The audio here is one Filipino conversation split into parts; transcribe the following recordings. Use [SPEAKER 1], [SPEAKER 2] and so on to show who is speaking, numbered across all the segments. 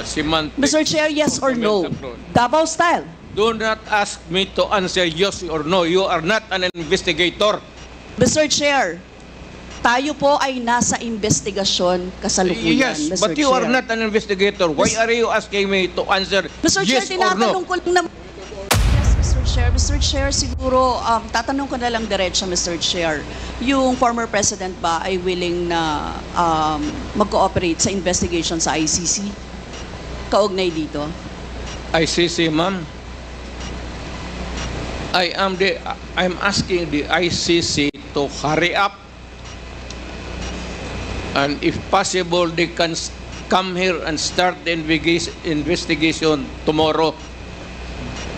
[SPEAKER 1] semantics.
[SPEAKER 2] Mr. Chair, yes or no? Davao style.
[SPEAKER 1] Do not ask me to answer yes or no. You are not an investigator.
[SPEAKER 2] Mr. Chair, tayo po ay nasa investigasyon kasalukuyan,
[SPEAKER 1] Yes,
[SPEAKER 2] Mr.
[SPEAKER 1] but you
[SPEAKER 2] Chair.
[SPEAKER 1] are not an investigator. Why are you asking me to answer
[SPEAKER 2] Mr. Chair,
[SPEAKER 1] yes or no?
[SPEAKER 2] tinatanong ko lang naman. Yes, Mr. Chair. Mr. Chair, siguro, tatanong ko na lang diretso, Mr. Chair. Yung former president ba ay willing na mag-cooperate sa investigation sa ICC? Kaugnay dito?
[SPEAKER 1] ICC, ma'am. I'm asking the ICC to hurry up, and if possible, they can come here and start the investigation tomorrow.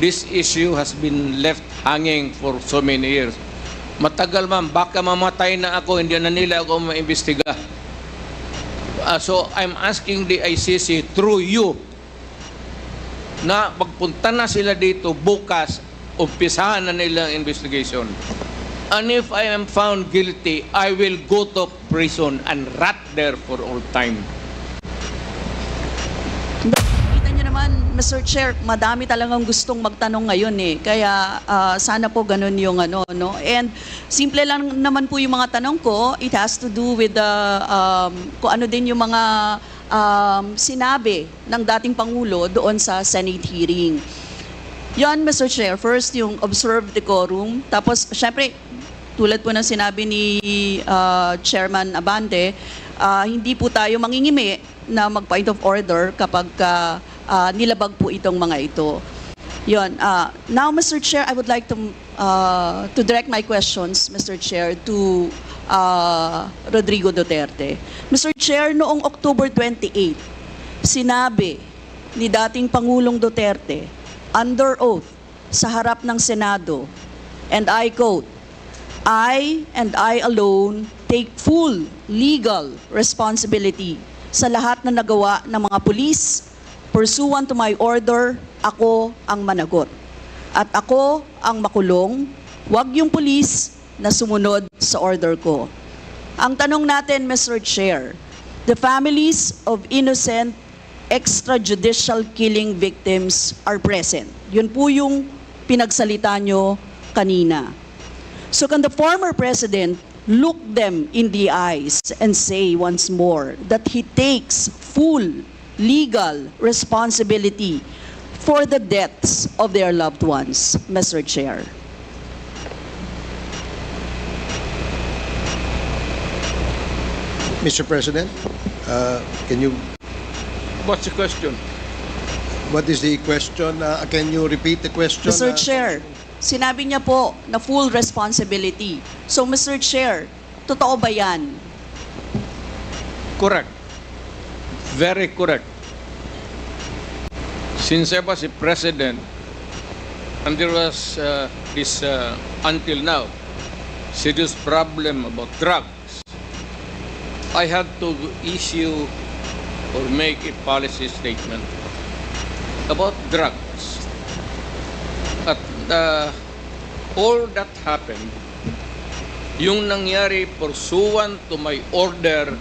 [SPEAKER 1] This issue has been left hanging for so many years. Matagal, ma'am. Baka mamatay na ako, hindi na nila ako maimbestiga. So I'm asking the ICC through you na pagpunta na sila dito bukas, umpisahan na nila ang investigation. And if I am found guilty, I will go to prison and rot there for all time.
[SPEAKER 2] Kita nyo naman, Mr. Chair, madami talagang gustong magtanong ngayon eh. Kaya sana po ganun yung ano, no? And simple lang naman po yung mga tanong ko. It has to do with kung ano din yung mga sinabi ng dating Pangulo doon sa Senate hearing. Yan, Mr. Chair. First, yung observe decorum. Tapos, syempre, tulad po ng sinabi ni Chairman Abante, hindi po tayo mangingimi na mag-point of order kapag nilabag po itong mga ito. Yun. Now, Mr. Chair, I would like to direct my questions, Mr. Chair, to Rodrigo Duterte. Mr. Chair, noong October 28, sinabi ni dating Pangulong Duterte, under oath sa harap ng Senado, and I quote, I and I alone take full legal responsibility sa lahat na nagawa ng mga pulis. Pursuant to my order, ako ang managot. At ako ang makulong, wag yung pulis na sumunod sa order ko. Ang tanong natin, Mr. Chair, the families of innocent extrajudicial killing victims are present. Yun po yung pinagsalita nyo kanina. So can the former president look them in the eyes and say once more that he takes full legal responsibility for the deaths of their loved ones, Mr. Chair?
[SPEAKER 3] Mr. President, can you...
[SPEAKER 1] What's the question?
[SPEAKER 3] What is the question? Can you repeat the question?
[SPEAKER 2] Mr. Chair, sinabi niya po na full responsibility. So, Mr. Chair, totoo ba yan?
[SPEAKER 1] Correct. Very correct. Since I was a president, and there was this, until now, serious problem about drugs, I had to issue or make a policy statement about drugs. At all that happened, yung nangyari pursuant to my order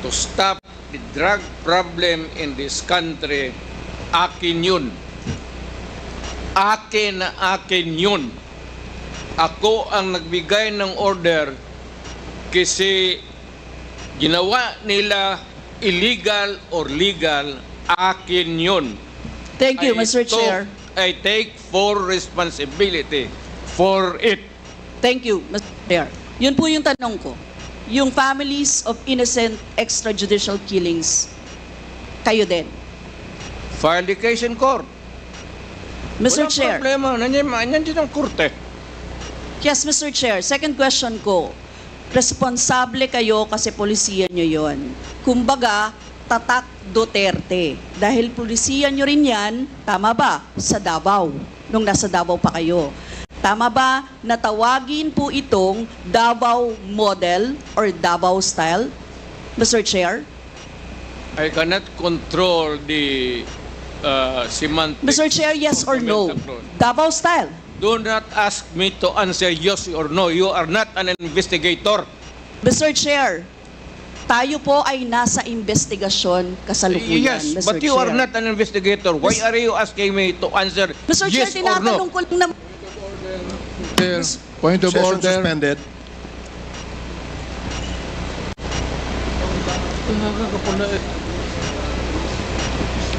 [SPEAKER 1] to stop the drug problem in this country, akin yun. Akin na akin yun. Ako ang nagbigay ng order kasi ginawa nila illegal or legal, akin yun.
[SPEAKER 2] Thank you, Mr. Chair.
[SPEAKER 1] I take full responsibility for it.
[SPEAKER 2] Thank you, Mr. Chair. Yun po yung tanong ko. Yung families of innocent extrajudicial killings, kayo din.
[SPEAKER 1] File the case in court.
[SPEAKER 2] Mr.
[SPEAKER 1] Walang
[SPEAKER 2] Chair.
[SPEAKER 1] problema. Nandiyan ang korte.
[SPEAKER 2] Yes, Mr. Chair. Second question ko. Responsable kayo kasi polisiya nyo yon. Kumbaga, tatak Duterte. Dahil polisiya nyo rin yan, tama ba? Sa Davao. Nung nasa Davao pa kayo. Tama ba na tawagin po itong Davao model or Davao style? Mr. Chair?
[SPEAKER 1] I cannot control the semantics.
[SPEAKER 2] Mr. Chair, yes or no? Davao style.
[SPEAKER 1] Do not ask me to answer yes or no. You are not an investigator.
[SPEAKER 2] Mr. Chair, Tayo po ay nasa investigasyon kasalukuyan,
[SPEAKER 1] Yes,
[SPEAKER 2] Mr.
[SPEAKER 1] but you are
[SPEAKER 2] Chair.
[SPEAKER 1] not an investigator. Why are you asking me to answer
[SPEAKER 2] Mr. Chair,
[SPEAKER 1] yes or no?
[SPEAKER 2] tinatanong ko lang naman.
[SPEAKER 4] Chair, point of
[SPEAKER 3] Session
[SPEAKER 4] order.
[SPEAKER 3] suspended.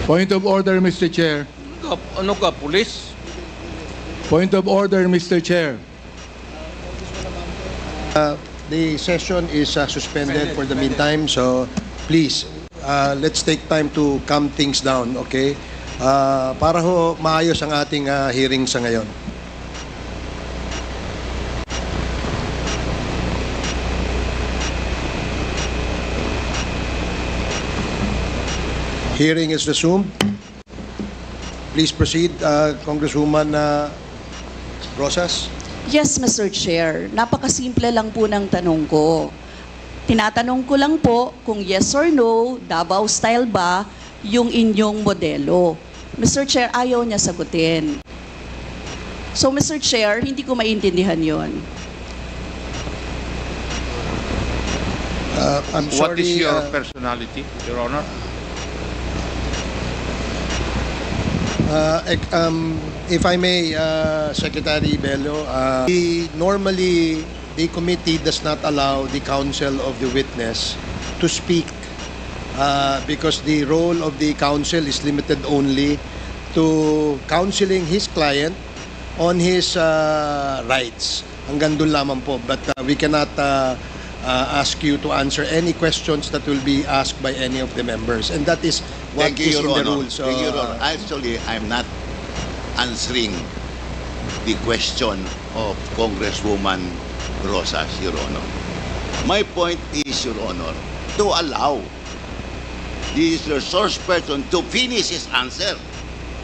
[SPEAKER 4] Point of order, Mr. Chair.
[SPEAKER 1] Ano ka, police?
[SPEAKER 4] Point of order, Mr. Chair.
[SPEAKER 3] The session is suspended for the meantime, so please, let's take time to calm things down, okay? Para ho maayos ang ating hearing sa ngayon. Hearing is resumed. Please proceed, Congresswoman Rosas.
[SPEAKER 2] Yes, Mr. Chair. Napakasimple lang po ng tanong ko. Tinatanong ko lang po kung yes or no, Davao style ba yung inyong modelo. Mr. Chair, ayaw niya sagutin. So, Mr. Chair, hindi ko maintindihan yon.
[SPEAKER 3] I'm
[SPEAKER 1] What is
[SPEAKER 3] sorry,
[SPEAKER 1] your personality, Your Honor?
[SPEAKER 3] If I may, Secretary Bello, normally the committee does not allow the counsel of the witness to speak because the role of the counsel is limited only to counseling his client on his rights. Hanggang doon lamang po. But we cannot ask you to answer any questions that will be asked by any of the members. And that is what
[SPEAKER 5] Thank you,
[SPEAKER 3] is in
[SPEAKER 5] Your
[SPEAKER 3] the
[SPEAKER 5] Honor.
[SPEAKER 3] rules.
[SPEAKER 5] Thank you, Your Honor. Actually, I'm not answering the question of Congresswoman Rosas, Your Honor. My point is, Your Honor, to allow the resource person to finish his answer.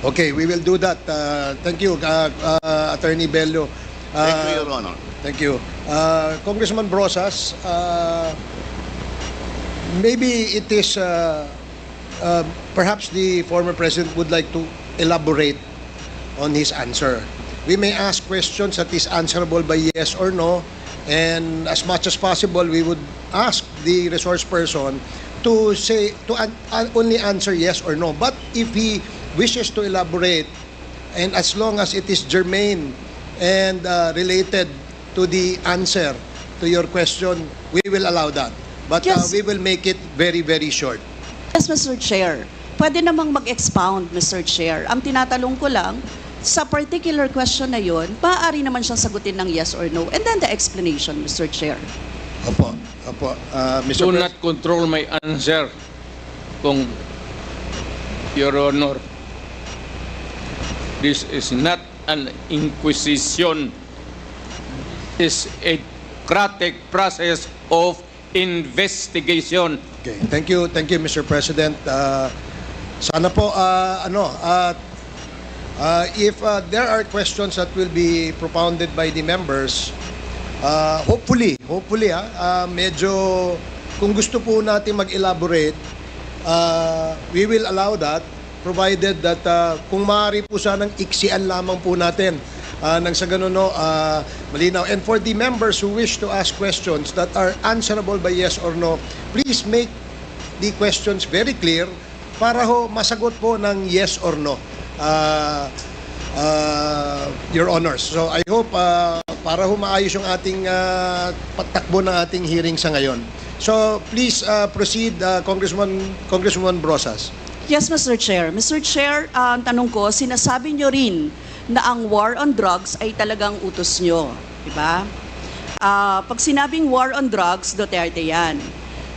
[SPEAKER 3] Okay, we will do that. Thank you, Attorney Bello.
[SPEAKER 5] Thank you, Your Honor.
[SPEAKER 3] Thank you. Congressman Brosas, maybe it is perhaps the former president would like to elaborate on his answer. We may ask questions that is answerable by yes or no, and as much as possible, we would ask the resource person to say only answer yes or no. But if he wishes to elaborate, and as long as it is germane and related to the answer to your question, we will allow that. But
[SPEAKER 2] Yes.
[SPEAKER 3] we will make it very, very short.
[SPEAKER 2] Yes, Mr. Chair. Pwede namang mag-expound, Mr. Chair. Ang tinatanong ko lang, sa particular question na yun, maaari naman siyang sagutin ng yes or no. And then the explanation, Mr. Chair.
[SPEAKER 3] Opo, opo. Mr.
[SPEAKER 1] Do
[SPEAKER 3] Pres-
[SPEAKER 1] not control my answer, kung Your Honor. This is not an inquisition. This is a democratic process of investigation.
[SPEAKER 3] Okay, thank you, Mr. President. Sana po, if there are questions that will be propounded by the members, hopefully, medyo, kung gusto po natin mag-elaborate, we will allow that, provided that kung maaari po sanang iksian lamang po natin nang sa ganun, malinaw. And for the members who wish to ask questions that are answerable by yes or no, please make the questions very clear para ho masagot po ng yes or no, Your Honors. So I hope para ho maayos yung ating patakbo ng ating hearing sa ngayon. So please proceed, Congresswoman Brosas.
[SPEAKER 2] Yes, Mr. Chair. Mr. Chair, ang tanong ko, sinasabi nyo rin na ang war on drugs ay talagang utos nyo. Diba? Pag sinabing war on drugs, Duterte yan.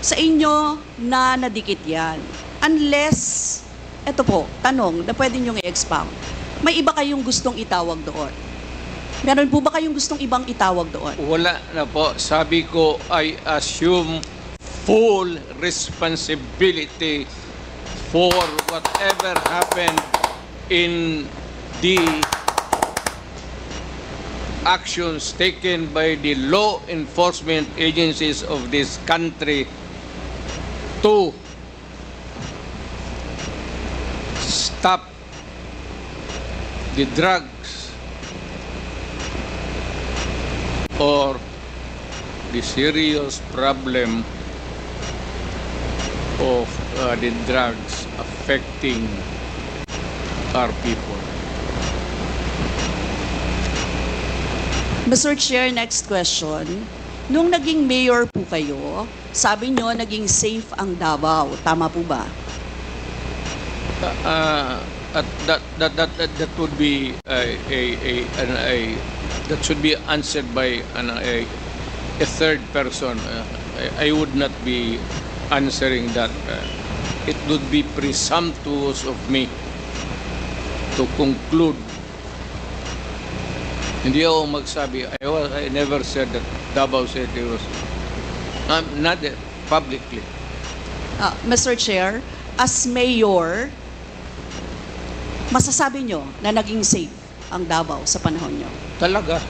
[SPEAKER 2] Sa inyo na nadikit yan. Unless, eto po, tanong na pwede nyo i-expound. May iba kayong gustong itawag doon? Meron po ba kayong gustong ibang itawag doon?
[SPEAKER 1] Wala na po. Sabi ko, I assume full responsibility for whatever happened in the actions taken by the law enforcement agencies of this country to stop the drugs or the serious problem of the drugs affecting our people.
[SPEAKER 2] Mr. Chair, next question. Nung naging mayor po kayo, sabi nyo naging safe ang Davao. Tama po ba?
[SPEAKER 1] That would be that should be answered by a third person. I would not be answering that. It would be presumptuous of me to conclude. Hindi ako magsabi. I never said that Davao City was not publicly.
[SPEAKER 2] Mr. Chair, as mayor, masasabi nyo na naging safe ang Davao sa panahon nyo?
[SPEAKER 1] Talaga.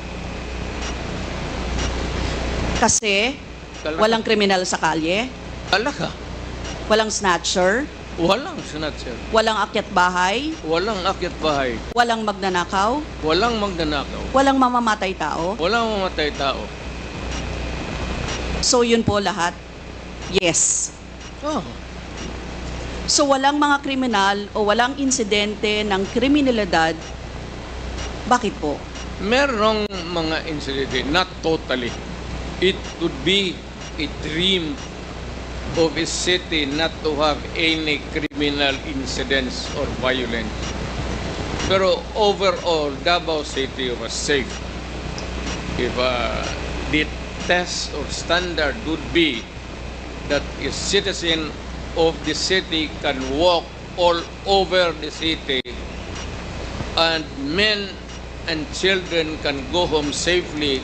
[SPEAKER 2] Kasi walang kriminal sa kalye,
[SPEAKER 1] Talaga.
[SPEAKER 2] walang snatcher,
[SPEAKER 1] Walang snatcher.
[SPEAKER 2] walang akyat bahay,
[SPEAKER 1] Walang akyat bahay.
[SPEAKER 2] walang magnanakaw,
[SPEAKER 1] Walang magnanakaw.
[SPEAKER 2] walang mamamatay tao.
[SPEAKER 1] Walang mamatay tao.
[SPEAKER 2] So yun po lahat? Yes.
[SPEAKER 1] Oh.
[SPEAKER 2] So walang mga kriminal o walang insidente ng kriminalidad. Bakit po?
[SPEAKER 1] Merong mga incident, not totally. It would be a dream of a city not to have any criminal incidents or violence. Pero overall, Davao City was safe. If the test or standard would be that a citizen of the city can walk all over the city and men and children can go home safely,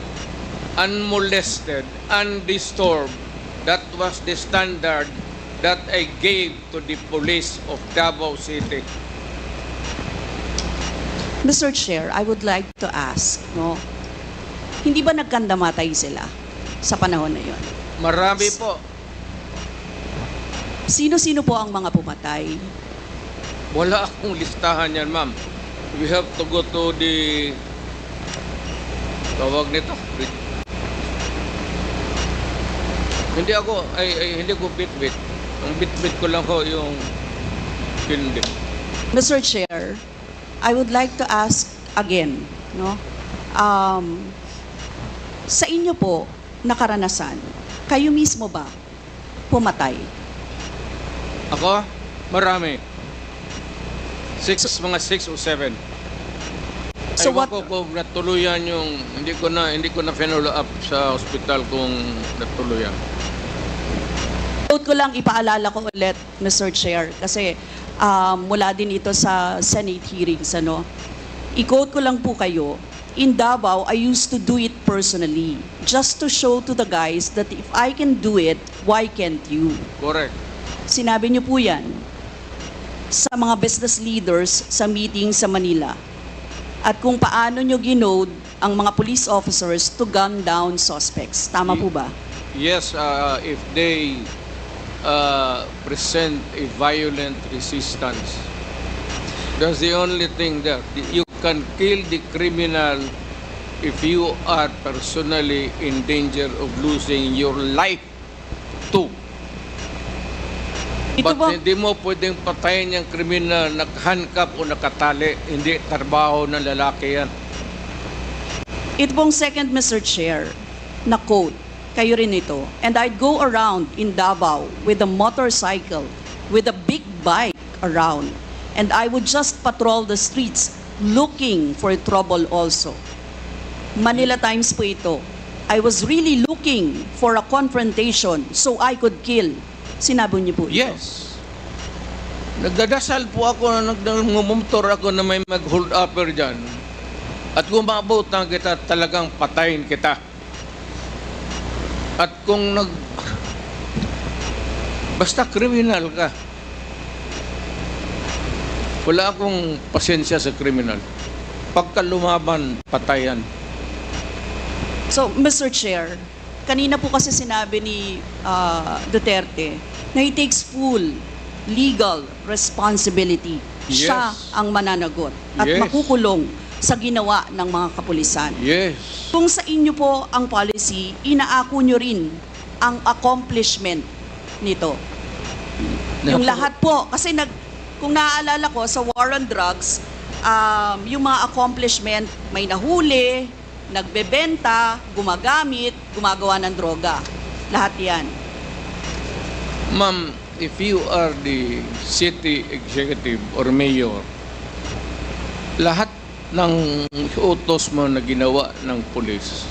[SPEAKER 1] unmolested, undisturbed. That was the standard that I gave to the police of Davao City.
[SPEAKER 2] Mr. Chair, I would like to ask, no? Hindi ba nagkandamatay sila sa panahon na yun?
[SPEAKER 1] Marami po.
[SPEAKER 2] Sino-sino po ang mga pumatay?
[SPEAKER 1] Wala akong listahan yan, ma'am. We have to go to the tawag nito. Hindi ko bit-bit. Ang bit-bit ko lang ho yung hindi.
[SPEAKER 2] Mr. Chair, I would like to ask again, no? Sa inyo po na karanasan, kayo mismo ba pumatay?
[SPEAKER 1] Ako? Marami. Mga 6 o 7.
[SPEAKER 2] So
[SPEAKER 1] Aywan
[SPEAKER 2] what-
[SPEAKER 1] ko kung natuluyan yung hindi ko na follow up sa hospital kung natuluyan.
[SPEAKER 2] Quote ko lang, ipaalala ko ulit, Mr. Chair, kasi mula din ito sa Senate hearings, ano? I-quote ko lang po kayo, in Davao, I used to do it personally, just to show to the guys that if I can do it, why can't you?
[SPEAKER 1] Correct.
[SPEAKER 2] Sinabi niyo po yan sa mga business leaders sa meeting sa Manila. At kung paano niyo ginode ang mga police officers to gun down suspects. Tama po ba?
[SPEAKER 1] Yes, if they present a violent resistance, that's the only thing there. You can kill the criminal if you are personally in danger of losing your life too.
[SPEAKER 2] Ito
[SPEAKER 1] But
[SPEAKER 2] ba,
[SPEAKER 1] hindi mo pwedeng patayin yung kriminal nakahandcuff o nakatali. Hindi trabaho ng lalaki yan.
[SPEAKER 2] ito pong second, Mr. Chair, na quote, kayo rin ito. And I'd go around in Davao with a motorcycle, with a big bike around. And I would just patrol the streets looking for trouble also. Manila Times po ito. I was really looking for a confrontation so I could kill. Sinabi niyo po ito.
[SPEAKER 1] Yes. Nagdadasal po ako na nagmumotor ako na may mag-hold upper dyan. At kung maabutan kita, talagang patayin kita. At kung basta kriminal ka, wala akong pasensya sa kriminal. Pagka lumaban, patayan.
[SPEAKER 2] So, Mr. Chair, kanina po kasi sinabi ni Duterte na he takes full legal responsibility.
[SPEAKER 1] Yes.
[SPEAKER 2] Siya ang mananagot at
[SPEAKER 1] Yes.
[SPEAKER 2] makukulong sa ginawa ng mga kapulisan.
[SPEAKER 1] Yes.
[SPEAKER 2] Kung sa inyo po ang policy, inaako nyo rin ang accomplishment nito. Yung lahat po. Kasi kung naaalala ko, sa war on drugs, yung mga accomplishment, may nahuli, nagbebenta, gumagamit, gumagawa ng droga. Lahat yan.
[SPEAKER 1] Ma'am, if you are the city executive or mayor, lahat ng utos mo na ginawa ng pulis,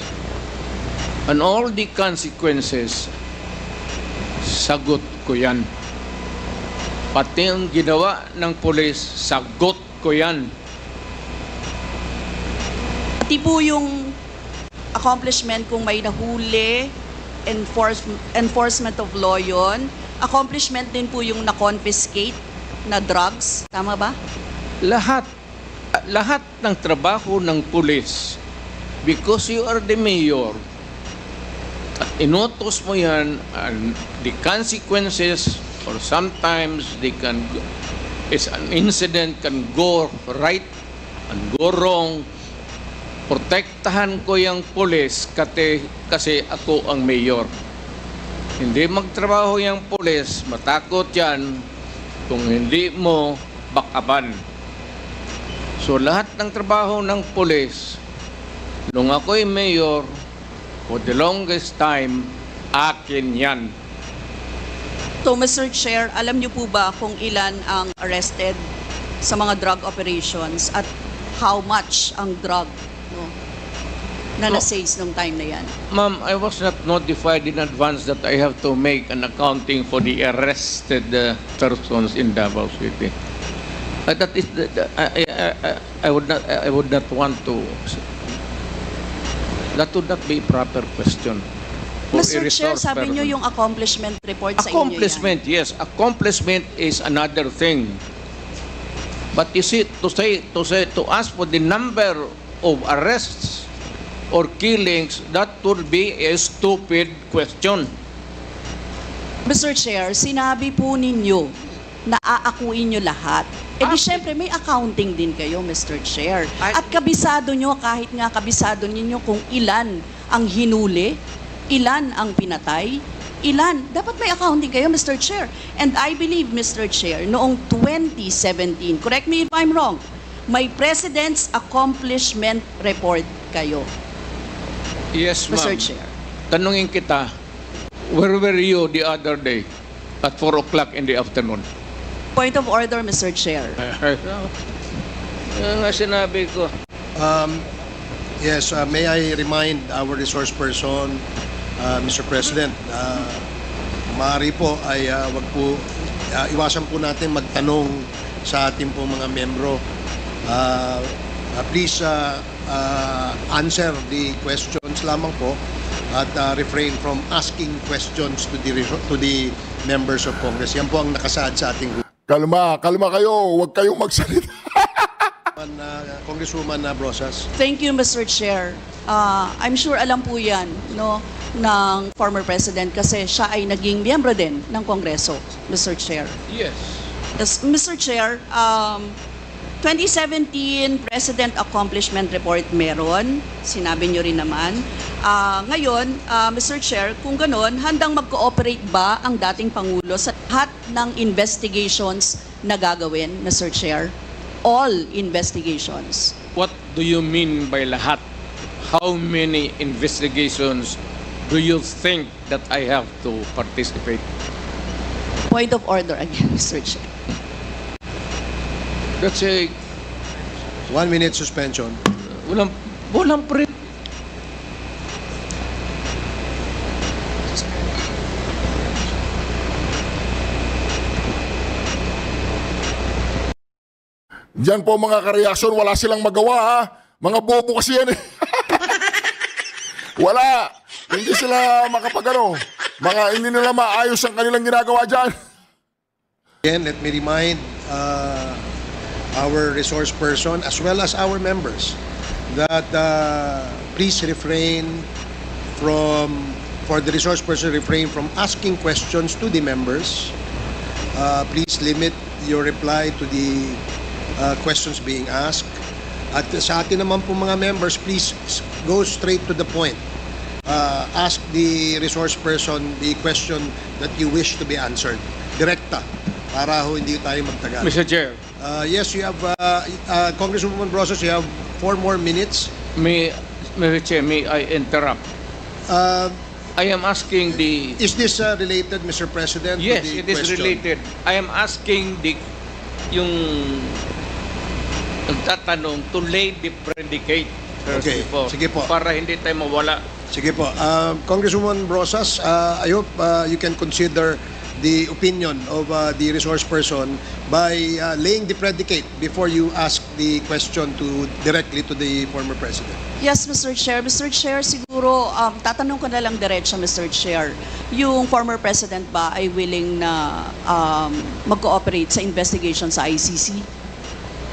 [SPEAKER 1] and all the consequences, sagot ko yan. Pati yung ginawa ng pulis, sagot ko yan.
[SPEAKER 2] Pati po yung accomplishment kung may nahuli, enforcement of law yun. Accomplishment din po yung na-confiscate na drugs. Tama ba?
[SPEAKER 1] Lahat ng trabaho ng pulis, because you are the mayor, at inutos mo yan, and the consequences, or sometimes an incident can go right and go wrong. Protektahan ko yung pulis kasi ako ang mayor. Hindi magtrabaho yung pulis, matakot yan kung hindi mo bakaban. So lahat ng trabaho ng pulis, nung ako'y mayor, for the longest time, akin yan.
[SPEAKER 2] So, Mr. Chair, alam niyo po ba kung ilan ang arrested sa mga drug operations at how much ang drug na na-seize nung time na yan?
[SPEAKER 1] Ma'am, I was not notified in advance that I have to make an accounting for the arrested persons in Davao City. That is, I would not want to. That would not be a proper question.
[SPEAKER 2] Mr. Chair, sabi niyo yung accomplishment report sa inyo yan.
[SPEAKER 1] Accomplishment, yes. Accomplishment is another thing. But you see, to ask for the number of arrests or killings, that would be a stupid question.
[SPEAKER 2] Mr. Chair, sinabi po ninyo na aakuin nyo lahat. Eh di syempre may accounting din kayo, Mr. Chair. At kabisado nyo, kahit nga kabisado ninyo kung ilan ang hinuli, ilan ang pinatay, ilan. Dapat may accounting kayo, Mr. Chair. And I believe, Mr. Chair, noong 2017, correct me if I'm wrong, may President's Accomplishment Report kayo.
[SPEAKER 1] Yes, ma'am.
[SPEAKER 2] Mr. Chair.
[SPEAKER 1] Tanungin kita, where were you the other day at 4 o'clock in the afternoon?
[SPEAKER 2] Point of order, Mr. Chair.
[SPEAKER 1] Yan nga sinabi ko.
[SPEAKER 3] Yes, may I remind our resource person, Mr. President, maaari po ay wag po, iwasan po natin magtanong sa ating po mga membro. Please answer the questions lamang po at refrain from asking questions to the members of Congress. Yan po ang nakasaad sa ating group.
[SPEAKER 6] Kalma kayo, huwag kayong magsalita.
[SPEAKER 3] Congresswoman Brosas.
[SPEAKER 2] Thank you, Mr. Chair. I'm sure alam po yan, no, ng former President kasi siya ay naging miyembro din ng Kongreso, Mr. Chair.
[SPEAKER 1] Yes.
[SPEAKER 2] Yes, Mr. Chair, 2017 President Accomplishment Report meron, sinabi nyo rin naman. Ngayon, Mr. Chair, kung ganon, handang mag-cooperate ba ang dating Pangulo sa lahat ng investigations na gagawin, Mr. Chair? All investigations.
[SPEAKER 1] What do you mean by lahat? How many investigations do you think that I have to participate?
[SPEAKER 2] Point of order again, Mr. Chair.
[SPEAKER 1] That's a
[SPEAKER 3] 1 minute suspension.
[SPEAKER 1] walang pre.
[SPEAKER 6] Diyan po mga kareaksyon, wala silang magawa ha. Mga bobo kasi yan eh. Wala. Hindi sila makapagano. Hindi nila maayos ang kanilang ginagawa dyan.
[SPEAKER 3] Again, let me remind our resource person as well as our members that please refrain for the resource person refrain from asking questions to the members. Please limit your reply to the questions being asked. At sa atin naman po mga members, please go straight to the point. Ask the resource person the question that you wish to be answered. direkta para ho hindi tayo magtagal.
[SPEAKER 1] Mr. Chair,
[SPEAKER 3] Yes, you have, Congresswoman Brosas, you have 4 more minutes.
[SPEAKER 1] Mr. Chair, may I interrupt?
[SPEAKER 3] Uh,
[SPEAKER 1] I am asking the...
[SPEAKER 3] Is this related, Mr. President? to
[SPEAKER 1] Yes,
[SPEAKER 3] the
[SPEAKER 1] it is
[SPEAKER 3] question?
[SPEAKER 1] related. I am asking yung nagtatanong to lay the predicate first
[SPEAKER 3] Okay,
[SPEAKER 1] before,
[SPEAKER 3] sige po.
[SPEAKER 1] para hindi tayo mawala.
[SPEAKER 3] Sige po. Congresswoman Brosas, I hope you can consider the opinion of the resource person by laying the predicate before you ask the question directly to the former president.
[SPEAKER 2] Yes, Mr. Chair. Mr. Chair, siguro, tatanong ko na lang diretso, Mr. Chair. Yung former president ba ay willing na mag-cooperate sa investigation sa ICC?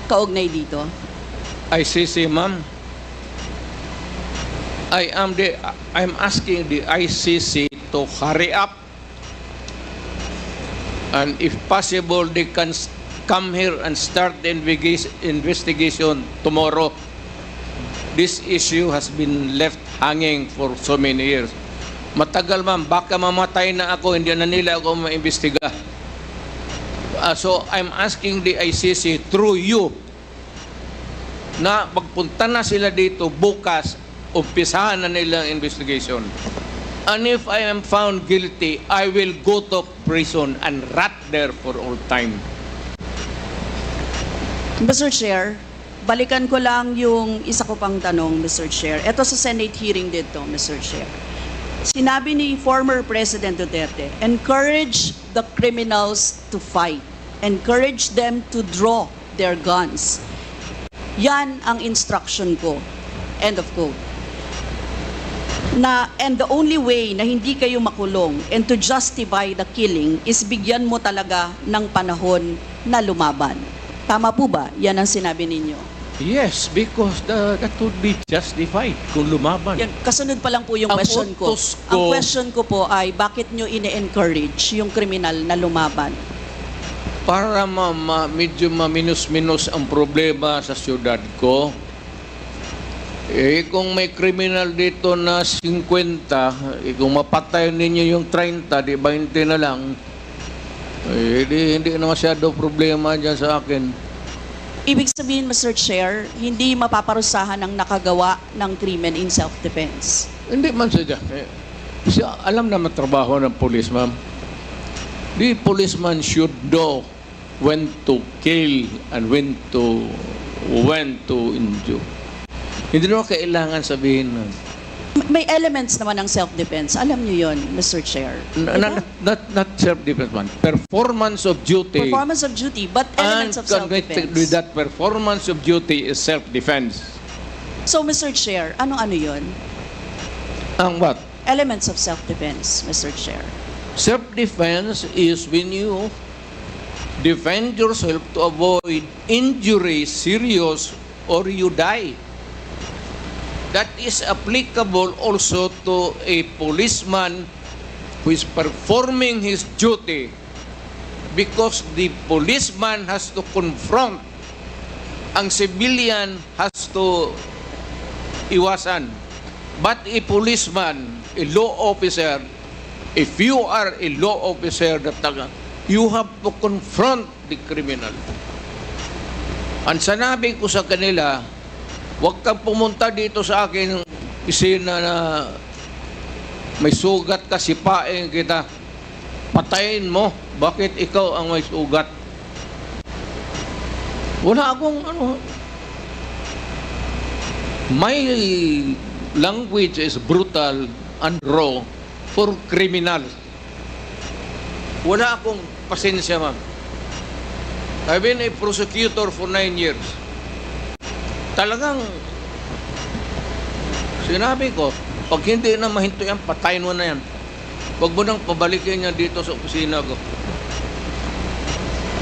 [SPEAKER 2] Kaugnay dito?
[SPEAKER 1] ICC, ma'am. I'm asking the ICC to hurry up, and if possible, they can come here and start the investigation tomorrow. This issue has been left hanging for so many years. Matagal, ma'am. Baka mamatay na ako, hindi na nila ako maimbestiga. So I'm asking the ICC through you na pagpunta na sila dito bukas, umpisahan na nila ang investigation. And if I am found guilty, I will go to prison and rot there for all time.
[SPEAKER 2] Mr. Chair, balikan ko lang yung isa ko pang tanong, Mr. Chair. Ito sa Senate hearing dito, Mr. Chair. Sinabi ni former President Duterte, encourage the criminals to fight. Encourage them to draw their guns. Yan ang instruction ko. End of quote. And the only way na hindi kayo makulong and to justify the killing is bigyan mo talaga ng panahon na lumaban. Tama po ba? Yan ang sinabi ninyo.
[SPEAKER 1] Yes, because that would be justified kung lumaban.
[SPEAKER 2] Yan, kasunod pa lang po yung
[SPEAKER 1] Ang
[SPEAKER 2] question ko.
[SPEAKER 1] utos ko-
[SPEAKER 2] Ang question ko po ay bakit nyo ine-encourage yung kriminal na lumaban?
[SPEAKER 1] Para medyo maminus-minus ang problema sa syudad ko. Kung may kriminal dito na 50, kung mapatay ninyo yung 30, di 20 na lang, hindi na masyado problema dyan sa akin.
[SPEAKER 2] Ibig sabihin, Mr. Chair, hindi mapaparusahan ang nakagawa ng krimen in self-defense.
[SPEAKER 1] Hindi man siya. Kasi alam naman trabaho ng police, ma'am. The policeman should know when to kill and when to injure. Hindi naman kailangan sabihin nun.
[SPEAKER 2] May elements naman ng self-defense. Alam niyo yon, Mr. Chair.
[SPEAKER 1] Not self-defense, man. Performance of duty.
[SPEAKER 2] Performance of duty, but elements of
[SPEAKER 1] connected
[SPEAKER 2] self-defense.
[SPEAKER 1] with that performance of duty is self-defense.
[SPEAKER 2] So, Mr. Chair, ano yon?
[SPEAKER 1] Ang what?
[SPEAKER 2] Elements of self-defense, Mr. Chair.
[SPEAKER 1] Self-defense is when you defend yourself to avoid injury, serious, or you die. That is applicable also to a policeman who is performing his duty, because the policeman has to confront, ang civilian has to iwasan. But a policeman, a law officer, if you are a law officer, you have to confront the criminal. Ang sanabi ko sa kanila, huwag kang pumunta dito sa akin isina na may sugat ka, sipain kita, patayin mo. Bakit ikaw ang may sugat? Wala akong my language is brutal and raw for criminals. Wala akong pasensya, ma'am. I've been a prosecutor for 9 years. Talagang sinabi ko, pag hindi na mahinto yan, patayin mo na yan. Huwag mo nang pabalikin niya dito sa opisina ko.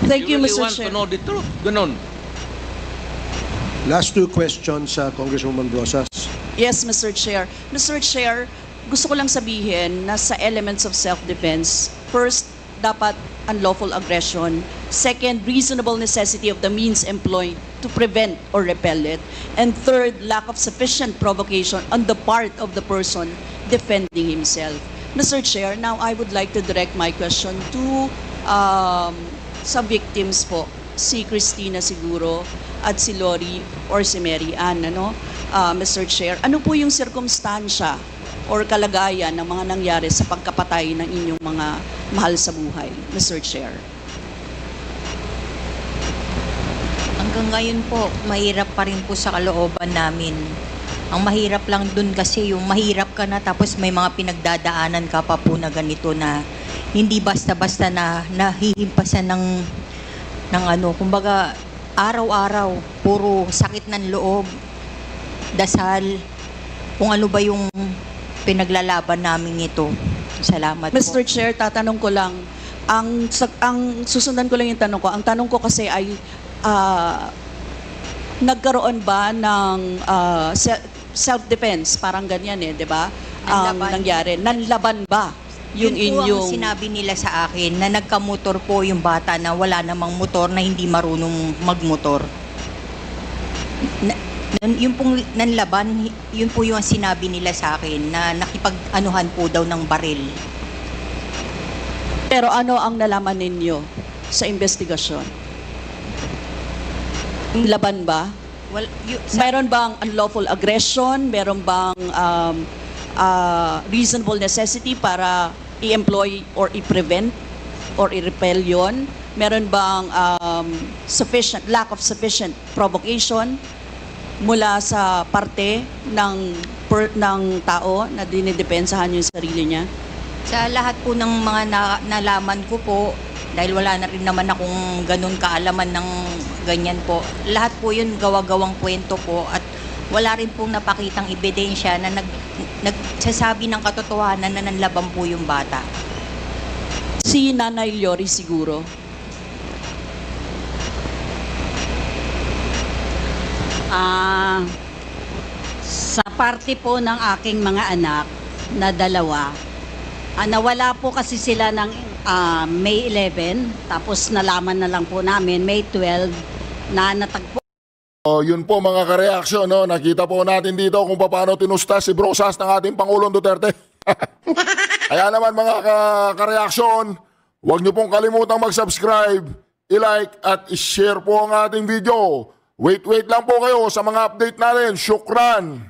[SPEAKER 2] Thank you,
[SPEAKER 1] really
[SPEAKER 2] Mr.
[SPEAKER 1] want
[SPEAKER 2] Chair.
[SPEAKER 1] to know the truth? Ganon.
[SPEAKER 3] Last 2 questions, Congresswoman Brosas.
[SPEAKER 2] Yes, Mr. Chair. Mr. Chair, gusto ko lang sabihin na sa elements of self-defense, first, dapat unlawful aggression. Second, reasonable necessity of the means employed to prevent or repel it. And third, lack of sufficient provocation on the part of the person defending himself. Mr. Chair, now I would like to direct my question to sa victims po, si Christina siguro at si Lori or si Mary Ann, ano, Mr. Chair. Ano po yung sirkumstansya or kalagayan ng mga nangyari sa pagkapatay ng inyong mga mahal sa buhay, Mr. Chair?
[SPEAKER 7] Hanggang ngayon po, mahirap pa rin po sa kalooban namin. Ang mahirap lang dun kasi yung mahirap ka na tapos may mga pinagdadaanan ka pa po na ganito na hindi basta-basta na nahihimpasan ng ano, kumbaga araw-araw, puro sakit ng loob, dasal, kung ano ba yung pinaglalaban namin ito. Salamat po.
[SPEAKER 2] Mr. Chair, tatanong ko lang, ang susundan ko lang yung tanong ko. Ang tanong ko kasi ay, nagkaroon ba ng self-defense? Parang ganyan di ba? Ang nangyari. Nanlaban ba yung
[SPEAKER 7] Yun po
[SPEAKER 2] inyong...
[SPEAKER 7] ang sinabi nila sa akin na nagkamotor po yung bata na wala namang motor na hindi marunong magmotor. Yung pong nanlaban, yun po yung sinabi nila sa akin na nakipag-anuhan po daw ng baril.
[SPEAKER 2] Pero ano ang nalaman ninyo sa investigasyon? Laban ba?
[SPEAKER 7] Well,
[SPEAKER 2] Meron bang unlawful aggression? Meron bang reasonable necessity para i-employ or i-prevent or i-repel yun? Meron bang lack of sufficient provocation mula sa parte ng tao na dinidepensahan yung sarili niya?
[SPEAKER 7] sa lahat po ng mga nalaman ko po, dahil wala na rin naman akong ganun kaalaman ng ganyan po, lahat po yun gawa-gawang kwento po at wala rin pong napakitang ebidensya na nagsasabi ng katotohanan na nanlaban po yung bata.
[SPEAKER 2] Si Nanay Lori siguro.
[SPEAKER 8] Sa parte po ng aking mga anak na dalawa, nawala po kasi sila ng May 11, tapos nalaman na lang po namin May 12 na natagpo.
[SPEAKER 6] Yun po mga kareaksyon, no? Nakita po natin dito kung paano tinusta si Brosas ng ating Pangulong Duterte. Kaya naman mga kareaksyon, huwag niyo pong kalimutang mag-subscribe, i-like at i-share po ang ating video. Wait lang po kayo sa mga update natin. Syukran!